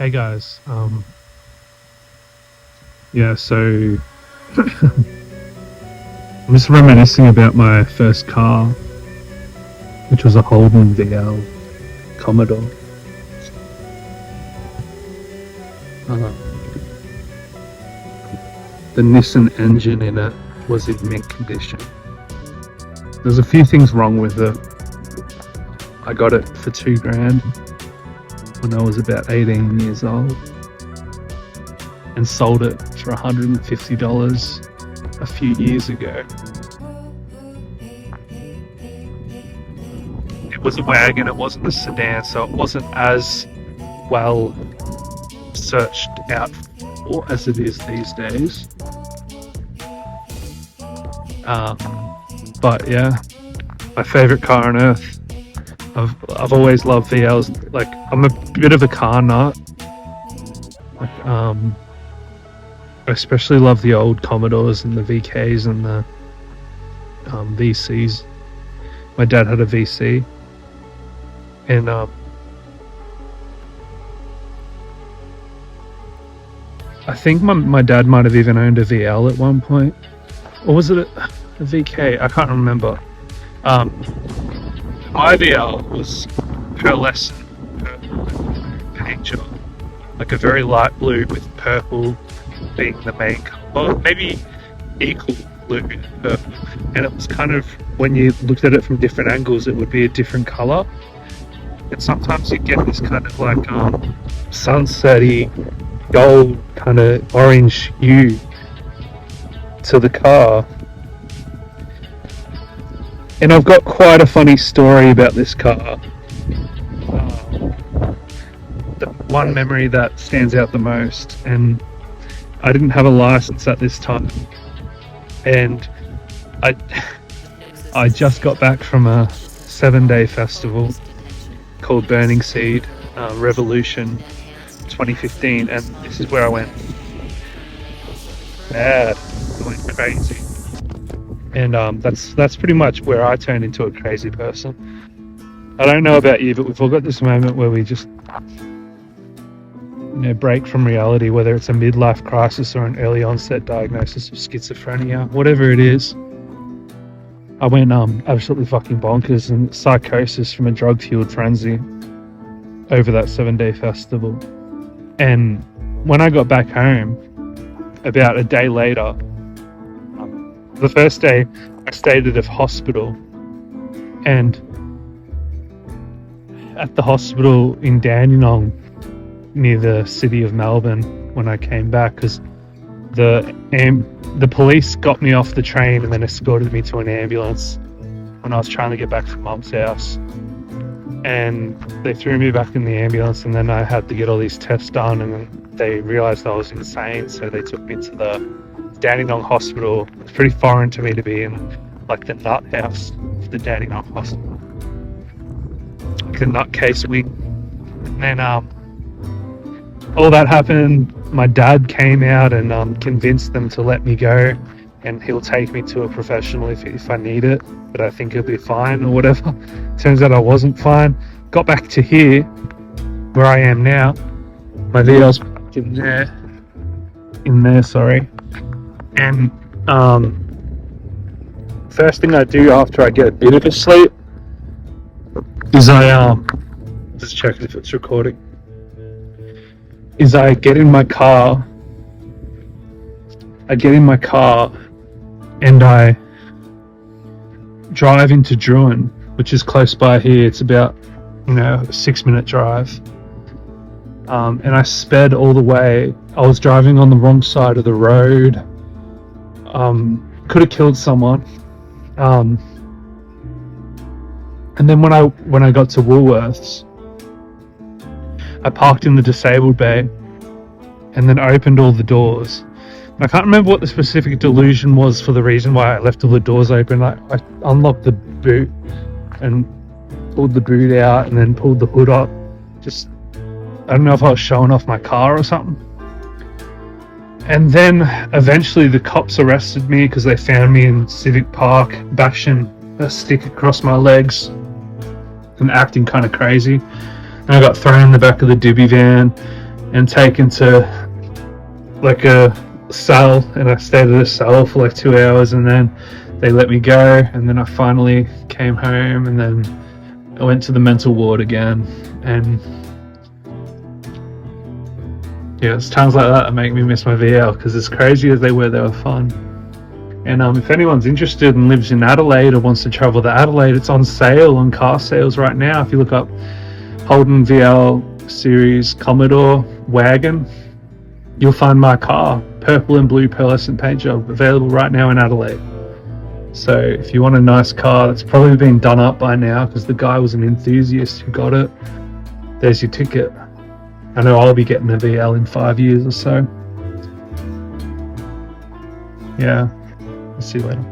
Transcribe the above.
Hey guys, so I'm just reminiscing about my first car, which was a Holden VL Commodore. The Nissan engine in it was in mint condition. There's a few things wrong with it. I got it for $2,000 when I was about 18 years old and sold it for $150 a few years ago. It was a wagon, it wasn't a sedan, so it wasn't as well searched out for as it is these days. But yeah, my favorite car on earth. I've always loved VLs. Like, I'm a bit of a car nut. Like, I especially love the old Commodores and the VKs and the VCs. My dad had a VC, and I think my dad might have even owned a VL at one point, or was it a VK? I can't remember. My VL was pearlescent purple paint job, like a very light blue with purple being the main color, maybe equal blue and purple, and it was kind of, when you looked at it from different angles, it would be a different color, and sometimes you get this kind of like sunsetty gold kind of orange hue to the car. And I've got quite a funny story about this car. The one memory that stands out the most, and I didn't have a license at this time, and I just got back from a 7-day festival called Burning Seed Revolution 2015, and this is where I went bad. I went crazy. And that's pretty much where I turned into a crazy person. I don't know about you, but we've all got this moment where we just, break from reality, whether it's a midlife crisis or an early onset diagnosis of schizophrenia, whatever it is. I went absolutely fucking bonkers and psychosis from a drug-fueled frenzy over that 7-day festival. And when I got back home, about a day later, the first day I stayed at a hospital, and at the hospital in Dandenong near the city of Melbourne, when I came back, because the police got me off the train and then escorted me to an ambulance when I was trying to get back from Mum's house, and they threw me back in the ambulance, and then I had to get all these tests done, and then they realised I was insane, so they took me to the Dandenong Hospital. It's pretty foreign to me to be in like the nut house of the Dandenong Hospital, like the nutcase wing. And then all that happened. My dad came out and convinced them to let me go, and he'll take me to a professional if I need it, but I think he'll be fine or whatever. Turns out I wasn't fine. Got back to here, where I am now. My VL's in there, sorry. And first thing I do after I get a bit of a sleep is I just check if it's recording. Is I get in my car. And I drive into Drouin, which is close by here. It's about a 6-minute drive. And I sped all the way. I was driving on the wrong side of the road. Could have killed someone. And then when I got to Woolworths, I parked in the disabled bay and then opened all the doors. I can't remember what the specific delusion was for the reason why I left all the doors open. I unlocked the boot and pulled the boot out and then pulled the hood up. Just, I don't know if I was showing off my car or something. And then eventually the cops arrested me because they found me in Civic Park bashing a stick across my legs and acting kind of crazy. And I got thrown in the back of the Doobie van and taken to like a cell, and I stayed at a cell for like 2 hours, and then they let me go, and then I finally came home, and then I went to the mental ward again. And yeah, it's times like that make me miss my VL, because as crazy as they were fun. And if anyone's interested and lives in Adelaide or wants to travel to Adelaide, it's on sale on car sales right now. If you look up Holden VL series Commodore wagon, you'll find my car, purple and blue pearlescent paint job, available right now in Adelaide. So if you want a nice car that's probably been done up by now because the guy was an enthusiast who got it, there's your ticket. I know I'll be getting a VL in 5 years or so. Yeah, I'll see you later.